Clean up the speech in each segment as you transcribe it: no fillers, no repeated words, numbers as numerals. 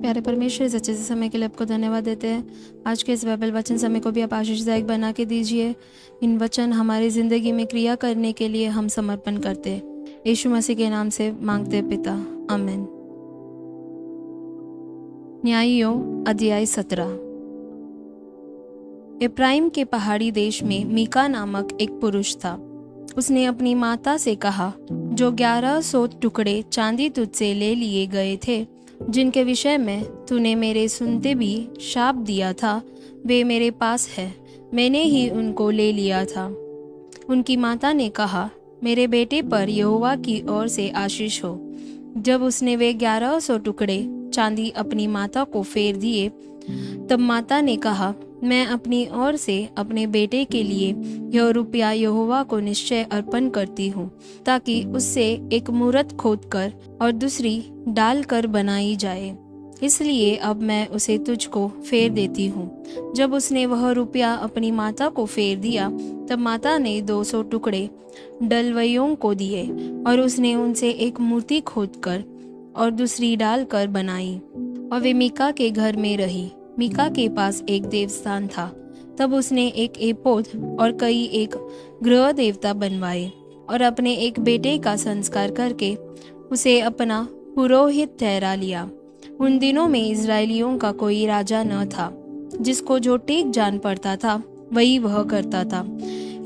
प्यारे परमेश्वर, इस अच्छे से समय के लिए आपको धन्यवाद देते हैं। आज के इस बाइबल वचन समय को भी आप आशीषदायक बना के दीजिए। इन वचन हमारी ज़िंदगी में क्रिया करने के लिए हम समर्पण करते हैं। यीशु मसीह के नाम से मांगते हैं पिता, आमीन। न्यायियों अध्याय 17। एफ्राइम के पहाड़ी देश में मीका नामक एक पुरुष था। उसने अपनी माता से कहा, जो 1100 टुकड़े चांदी तुझसे ले लिए गए थे, जिनके विषय में तूने मेरे सुनते भी शाप दिया था, वे मेरे पास है। मैंने ही उनको ले लिया था। उनकी माता ने कहा, मेरे बेटे पर यहोवा की ओर से आशीष हो। जब उसने वे 1100 टुकड़े चांदी अपनी माता को फेर दिए, तब माता ने कहा, मैं अपनी ओर से अपने बेटे के लिए यह रुपया यहोवा को निश्चय अर्पण करती हूँ, ताकि उससे एक मूरत खोदकर और दूसरी डाल कर बनाई जाए। इसलिए अब मैं उसे तुझको फेर देती हूँ। जब उसने वह रुपया अपनी माता को फेर दिया, तब माता ने 200 टुकड़े डलवइयों को दिए, और उसने उनसे एक मूर्ति खोदकर और दूसरी डाल कर बनाई, और वे मीका के घर में रही। मीका के पास एक देवस्थान था। तब उसने एक एपोद और कई एक गृह देवता बनवाए, और अपने एक बेटे का संस्कार करके उसे अपना पुरोहित ठहरा लिया। उन दिनों में इज़राइलियों का कोई राजा न था। जिसको जो टेक जान पड़ता था, वही वह करता था।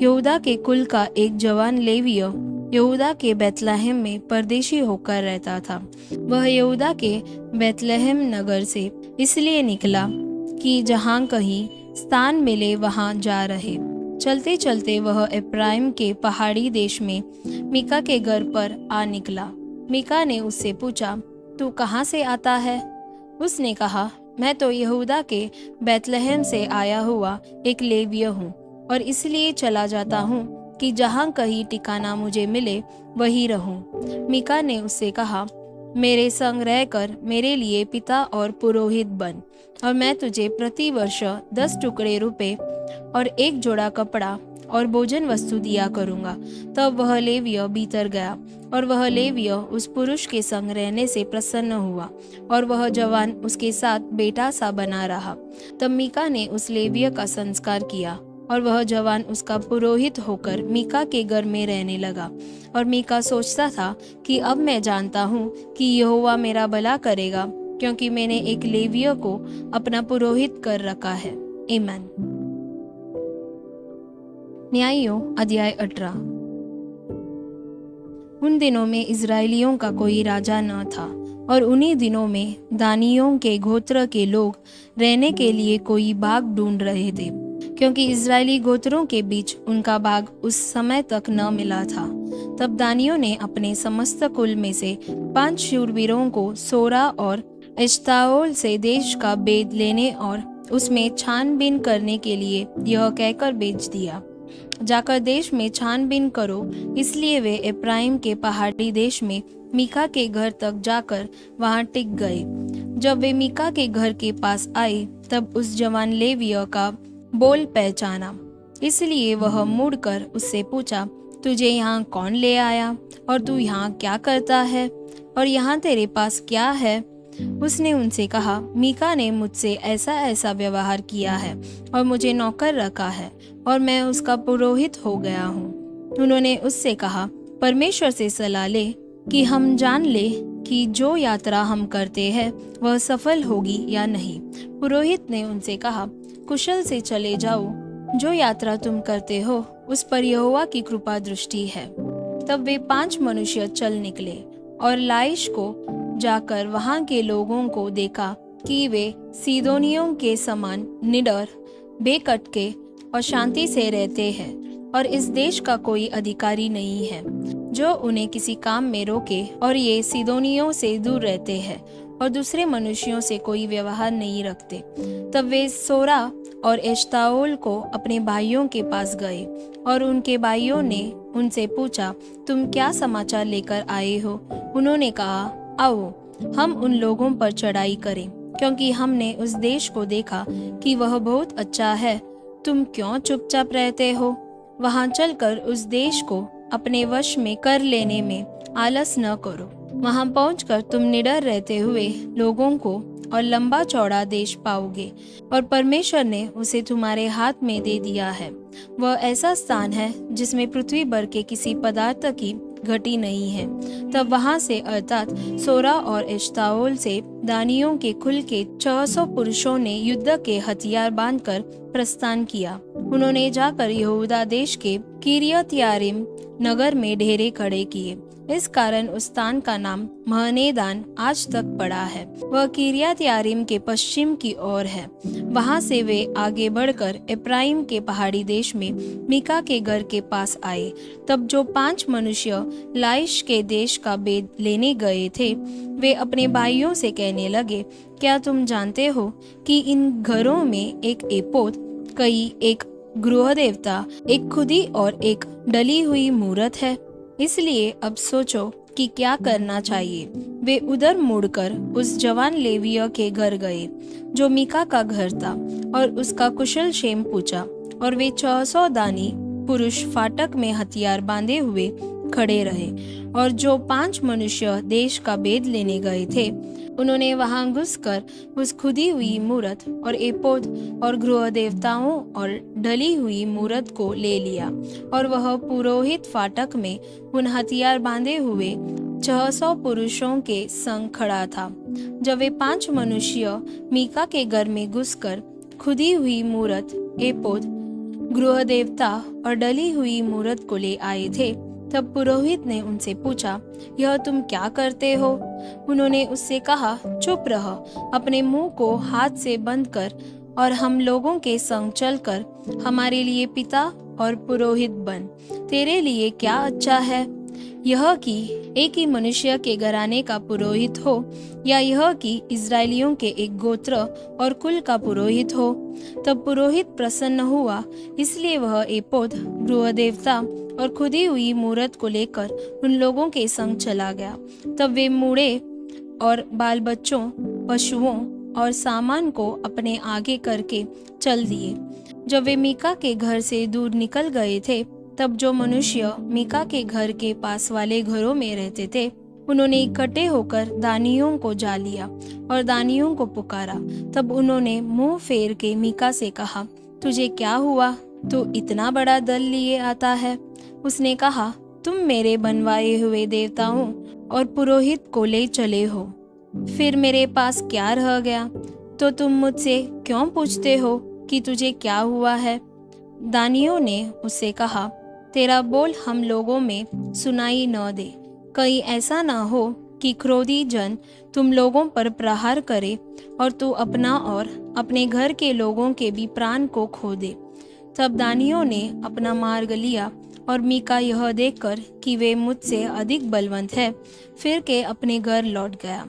यहूदा के कुल का एक जवान लेवीय यहूदा के बैतलहम में परदेशी होकर रहता था। वह यहूदा के बैतलहम नगर से इसलिए निकला कि जहाँ कहीं स्थान मिले वहाँ जा रहे। चलते चलते वह एफ्राइम के पहाड़ी देश में मीका के घर पर आ निकला। मीका ने उससे पूछा, तू कहाँ से आता है? उसने कहा, मैं तो यहूदा के बैतलहम से आया हुआ एक लेवीय हूँ, और इसलिए चला जाता हूँ कि जहाँ कहीं ठिकाना मुझे मिले वही रहूं। मीका ने उससे कहा, मेरे संग रहकर मेरे लिए पिता और पुरोहित बन, और मैं तुझे प्रति वर्ष 10 टुकड़े रुपए और एक जोड़ा कपड़ा और भोजन वस्तु दिया करूँगा। तब वह लेवीय भीतर गया, और वह लेवीय उस पुरुष के संग रहने से प्रसन्न हुआ, और वह जवान उसके साथ बेटा सा बना रहा। तब मीका ने उस लेवीय का संस्कार किया, और वह जवान उसका पुरोहित होकर मीका के घर में रहने लगा। और मीका सोचता था कि अब मैं जानता हूँ कि यहोवा मेरा भला करेगा, क्योंकि मैंने एक लेवीय को अपना पुरोहित कर रखा है। आमीन। न्यायियों अध्याय 18। उन दिनों में इज़राइलियों का कोई राजा न था, और उन्हीं दिनों में दानियों के गोत्र के लोग रहने के लिए कोई बाग ढूंढ रहे थे, क्योंकि इज़राइली गोत्रों के बीच उनका बाग उस समय तक न मिला था। तब दानियों ने अपने समस्त कुल में से 5 शूरवीरों को सोरा और एश्ताओल से देश का भेद लेने और उसमें छानबीन करने के लिए यह कहकर भेज दिया, जाकर देश में छानबीन करो। इसलिए वे एफ्राइम के पहाड़ी देश में मीका के घर तक जाकर वहां टिक गए। जब वे मीका के घर के पास आए, तब उस जवान लेवीय का बोल पहचाना। इसलिए वह मुड़कर उससे पूछा, तुझे यहाँ कौन ले आया, और तू यहाँ क्या करता है, और यहाँ तेरे पास क्या है? उसने उनसे कहा, मीका ने मुझसे ऐसा ऐसा व्यवहार किया है, और मुझे नौकर रखा है, और मैं उसका पुरोहित हो गया हूँ। उन्होंने उससे कहा, परमेश्वर से सलाह ले कि हम जान ले कि जो यात्रा हम करते हैं वह सफल होगी या नहीं। पुरोहित ने उनसे कहा, कुशल से चले जाओ। जो यात्रा तुम करते हो उस पर यहोवा की कृपा दृष्टि है। तब वे 5 मनुष्य चल निकले, और लाइश को जाकर वहां के लोगों को देखा कि वे सीदोनियों के समान निडर, बेकटके और शांति से रहते हैं, और इस देश का कोई अधिकारी नहीं है जो उन्हें किसी काम में रोके, और ये सीदोनियों से दूर रहते हैं और दूसरे मनुष्यों से कोई व्यवहार नहीं रखते। तब वे सोरा और एश्ताओल को अपने भाइयों के पास गए, और उनके भाइयों ने उनसे पूछा, तुम क्या समाचार लेकर आए हो? उन्होंने कहा, आओ हम उन लोगों पर चढ़ाई करें, क्योंकि हमने उस देश को देखा कि वह बहुत अच्छा है। तुम क्यों चुपचाप रहते हो? वहां चलकर उस देश को अपने वश में कर लेने में आलस न करो। वहां पहुंचकर तुम निडर रहते हुए लोगों को और लंबा चौड़ा देश पाओगे, और परमेश्वर ने उसे तुम्हारे हाथ में दे दिया है। वह ऐसा स्थान है जिसमें पृथ्वी भर के किसी पदार्थ की घटी नहीं है। तब वहां से अर्थात सोरा और एश्ताओल से दानियों के कुल के 600 पुरुषों ने युद्ध के हथियार बांधकर प्रस्थान किया। उन्होंने जाकर यहूदा देश के किरियत यारीम नगर में डेरे खड़े किए। इस कारण उस स्थान का नाम महनेदान आज तक पड़ा है। वह किरियत यारीम के पश्चिम की ओर है। वहां से वे आगे बढ़कर एप्राइम के पहाड़ी देश में मीका के घर के पास आए। तब जो 5 मनुष्य लाइश के देश का भेद लेने गए थे, वे अपने भाइयों से कहने लगे, क्या तुम जानते हो कि इन घरों में एक एपोद, एक गृह देवता, एक खुदी और एक डली हुई मूरत है? इसलिए अब सोचो कि क्या करना चाहिए। वे उधर मुड़कर उस जवान लेविया के घर गए जो मीका का घर था, और उसका कुशल क्षेम पूछा। और वे 600 दानी पुरुष फाटक में हथियार बांधे हुए खड़े रहे। और जो 5 मनुष्य देश का भेद लेने गए थे, उन्होंने वहां घुसकर उस खुदी हुई मूरत और एपोद और गृह देवताओं और ढली हुई मूरत को ले लिया। और वह पुरोहित फाटक में उन हथियार बांधे हुए 600 पुरुषों के संग खड़ा था। जब वे 5 मनुष्य मीका के घर में घुसकर खुदी हुई मूरत, एपोद, गृह देवता और डली हुई मूरत को ले आए थे, तब पुरोहित ने उनसे पूछा, यह तुम क्या करते हो? उन्होंने उससे कहा, चुप रह, अपने मुंह को हाथ से बंद कर और हम लोगों के संग चलकर हमारे लिए पिता और पुरोहित बन। तेरे लिए क्या अच्छा है, यह कि एक ही मनुष्य के घराने का पुरोहित हो, या यह कि इस्राएलियों के एक गोत्र और कुल का पुरोहित हो? तब पुरोहित प्रसन्न हुआ, इसलिए वह एपोद, गृह देवता और खुदी हुई मूरत को लेकर उन लोगों के संग चला गया। तब वे मूढ़े और बाल बच्चों, पशुओं और सामान को अपने आगे करके चल दिए। जब वे मीका के घर से दूर निकल गए थे, तब जो मनुष्य मीका के घर के पास वाले घरों में रहते थे, उन्होंने इकट्ठे होकर दानियों को जा लिया और दानियों को पुकारा। तब उन्होंने मुंह फेर के मीका से कहा, तुझे क्या हुआ? तू इतना बड़ा दल लिए आता है? उसने कहा, तुम मेरे बनवाए हुए देवताओं और पुरोहित को ले चले हो, फिर मेरे पास क्या रह गया? तो तुम मुझसे क्यों पूछते हो कि तुझे क्या हुआ है? दानियों ने उससे कहा, तेरा बोल हम लोगों में सुनाई न दे, कहीं ऐसा ना हो कि क्रोधी जन तुम लोगों पर प्रहार करे और तू अपना और अपने घर के लोगों के भी प्राण को खो दे। तब दानियों ने अपना मार्ग लिया, और मीका यह देखकर कि वे मुझसे अधिक बलवंत है, फिर के अपने घर लौट गया।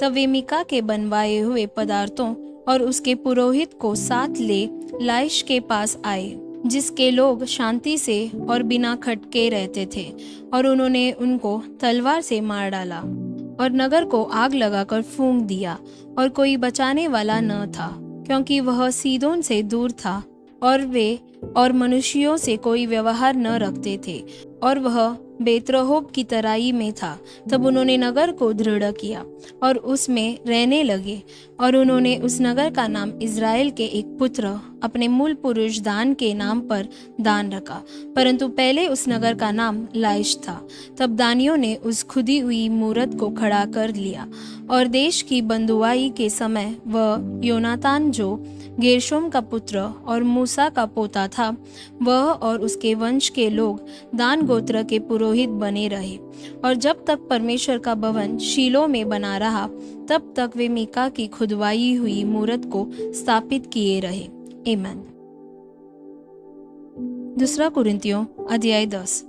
तब वे मीका के बनवाए हुए पदार्थों और उसके पुरोहित को साथ ले लाइश के पास आए, जिसके लोग शांति से और बिना खटके रहते थे, और उन्होंने उनको तलवार से मार डाला और नगर को आग लगाकर फूंक दिया। और कोई बचाने वाला न था, क्योंकि वह सीदोन से दूर था, और वे और मनुष्यों से कोई व्यवहार न रखते थे, और वह बेतरहोब की तराई में था। तब उन्होंने नगर को दृढ़ किया और उसमें रहने लगे, और उन्होंने उस नगर का नाम इज़राइल के एक पुत्र अपने मूल पुरुष दान के नाम पर दान रखा, परंतु पहले उस नगर का नाम लाइश था। तब दानियों ने उस खुदी हुई मूरत को खड़ा कर लिया, और देश की बंधुआई के समय वह योनातान जो गेरशोम का पुत्र और मूसा का पोता था, वह और उसके वंश के लोग दान गोत्र के पुरोहित बने रहे। और जब तक परमेश्वर का भवन शीलो में बना रहा, तब तक वे मीका की खुदवाई हुई मूरत को स्थापित किए रहे। आमीन। 2 कुरिन्थियों अध्याय 10।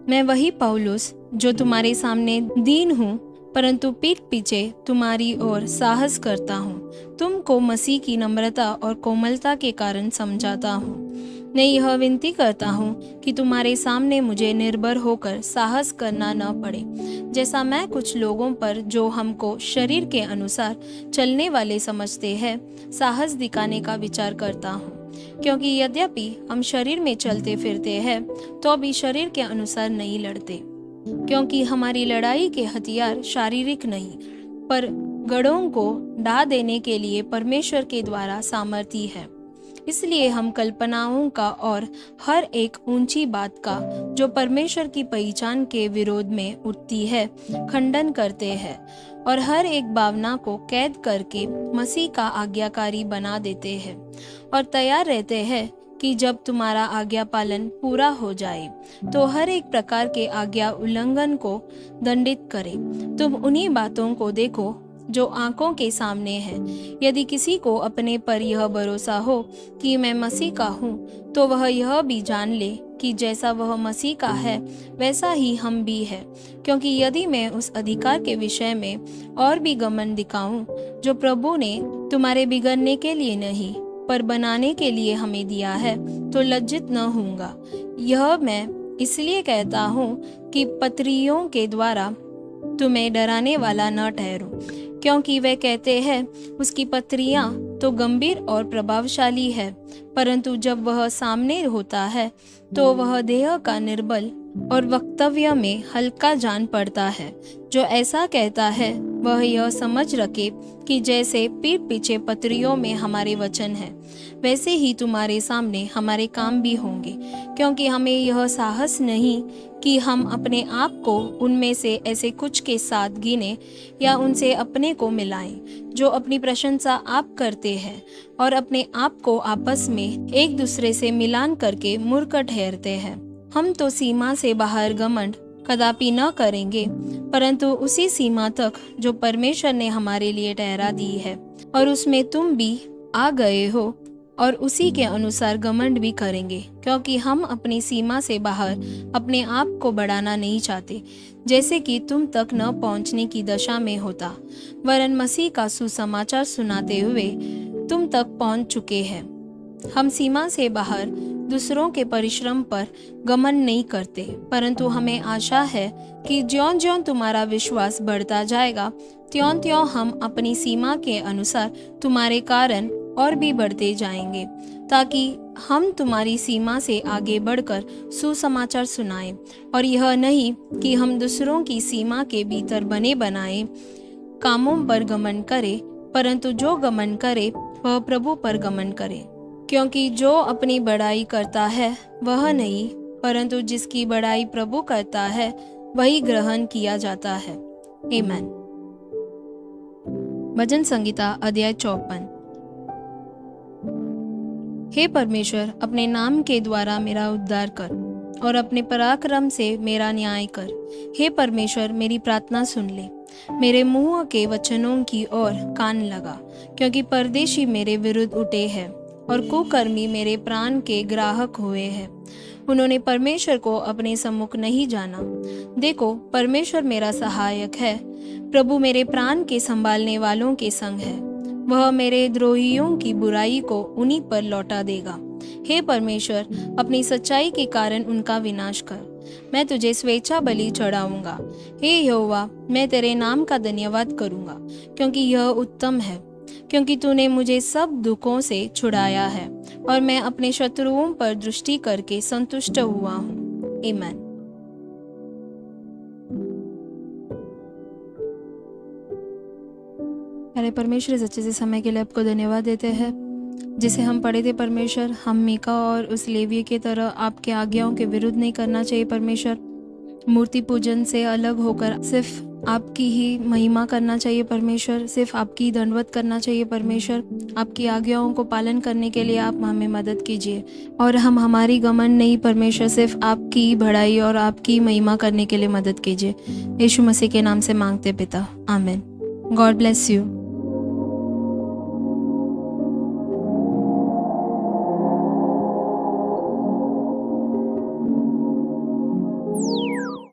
मैं वही पौलुस जो तुम्हारे सामने दीन हूँ, परंतु पीठ पीछे तुम्हारी ओर साहस करता हूँ। तुमको मसीह की नम्रता और कोमलता के कारण समझाता हूँ। मैं यह विनती करता हूँ कि तुम्हारे सामने मुझे निर्भर होकर साहस करना न पड़े, जैसा मैं कुछ लोगों पर जो हमको शरीर के अनुसार चलने वाले समझते हैं साहस दिखाने का विचार करता हूँ। क्योंकि यद्यपि हम शरीर में चलते फिरते हैं, तो भी शरीर के अनुसार नहीं लड़ते, क्योंकि हमारी लड़ाई के हथियार शारीरिक नहीं पर गढ़ों को ढा देने के लिए परमेश्वर के द्वारा सामर्थी है। इसलिए हम कल्पनाओं का और हर एक ऊंची बात का जो परमेश्वर की पहचान के विरोध में उठती है खंडन करते हैं और हर एक भावना को कैद करके मसीह का आज्ञाकारी बना देते हैं और तैयार रहते हैं कि जब तुम्हारा आज्ञा पालन पूरा हो जाए तो हर एक प्रकार के आज्ञा उल्लंघन को दंडित करे। तुम उन्हीं बातों को देखो जो आंखों के सामने है। यदि किसी को अपने पर यह भरोसा हो कि मैं मसीह का हूँ, तो वह यह भी जान ले कि जैसा वह मसीह का है वैसा ही हम भी है। क्योंकि यदि मैं उस अधिकार के विषय में और भी घमंड दिखाऊं जो प्रभु ने तुम्हारे बिगड़ने के लिए नहीं पर बनाने के लिए हमें दिया है, तो लज्जित न होऊंगा। यह मैं इसलिए कहता हूँ कि पत्रियों के द्वारा तुम्हें डराने वाला न ठहरूं, क्योंकि वे कहते हैं उसकी पत्रियां तो गंभीर और प्रभावशाली है, परंतु जब वह सामने होता है तो वह देह का निर्बल और वक्तव्य में हल्का जान पड़ता है। जो ऐसा कहता है वह यह समझ रखे कि जैसे पीठ पीछे पत्रियों में हमारे वचन है, वैसे ही तुम्हारे सामने हमारे काम भी होंगे। क्योंकि हमें यह साहस नहीं कि हम अपने आप को उनमें से ऐसे कुछ के साथ गिने या उनसे अपने को मिलाएं जो अपनी प्रशंसा आप करते हैं और अपने आप को आपस में एक दूसरे से मिलान करके मूर्ख ठहरते हैं। हम तो सीमा से बाहर घमंड कदापि न करेंगे, परंतु उसी सीमा तक जो परमेश्वर ने हमारे लिए ठहरा दी है और उसमें तुम भी आ गए हो, और उसी के अनुसार घमंड भी करेंगे। क्योंकि हम अपनी सीमा से बाहर अपने आप को बढ़ाना नहीं चाहते, जैसे कि तुम तक न पहुंचने की दशा में होता, वरन मसीह का सुसमाचार सुनाते हुए तुम तक पहुंच चुके हैं। हम सीमा से बाहर दूसरों के परिश्रम पर घमंड नहीं करते, परंतु हमें आशा है कि ज्यों-ज्यों तुम्हारा विश्वास बढ़ता जाएगा, त्यों-त्यों हम अपनी सीमा के अनुसार तुम्हारे कारण और भी बढ़ते जाएंगे, ताकि हम तुम्हारी सीमा से आगे बढ़कर सुसमाचार सुनाएं। और यह नहीं कि हम दूसरों की सीमा के भीतर बने बनाए कामों पर घमंड करे, परंतु जो घमंड करे वह प्रभु पर घमंड करे। क्योंकि जो अपनी बड़ाई करता है वह नहीं, परंतु जिसकी बड़ाई प्रभु करता है वही ग्रहण किया जाता है। आमीन। भजन संगीता अध्याय 54। हे परमेश्वर, अपने नाम के द्वारा मेरा उद्धार कर और अपने पराक्रम से मेरा न्याय कर। हे परमेश्वर, मेरी प्रार्थना सुन ले, मेरे मुंह के वचनों की ओर कान लगा। क्योंकि परदेशी मेरे विरुद्ध उठे हैं और कुकर्मी मेरे प्राण के ग्राहक हुए हैं। उन्होंने परमेश्वर को अपने सम्मुख नहीं जाना। देखो, परमेश्वर मेरा सहायक है, प्रभु मेरे प्राण के संभालने वालों के संग है। वह मेरे द्रोहियों की बुराई को उन्हीं पर लौटा देगा। हे परमेश्वर, अपनी सच्चाई के कारण उनका विनाश कर। मैं तुझे स्वेच्छा बलि चढ़ाऊंगा। हे यहोवा, मैं तेरे नाम का धन्यवाद करूंगा, क्योंकि यह उत्तम है। क्योंकि तूने मुझे सब दुखों से छुड़ाया है और मैं अपने शत्रुओं पर दृष्टि करके संतुष्ट हुआ हूँ। आमीन। अरे परमेश्वर, इस अच्छे से समय के लिए आपको धन्यवाद देते हैं जिसे हम पढ़े थे। परमेश्वर, हम मीका और उस लेवी की तरह आपके आज्ञाओं के विरुद्ध नहीं करना चाहिए। परमेश्वर, मूर्ति पूजन से अलग होकर सिर्फ आपकी ही महिमा करना चाहिए। परमेश्वर, सिर्फ आपकी दंडवत करना चाहिए। परमेश्वर, आपकी आज्ञाओं को पालन करने के लिए आप हमें मदद कीजिए और हम हमारी घमंड नहीं, परमेश्वर, सिर्फ आपकी बढ़ाई और आपकी महिमा करने के लिए मदद कीजिए। यीशु मसीह के नाम से मांगते पिता, आमीन। God bless you.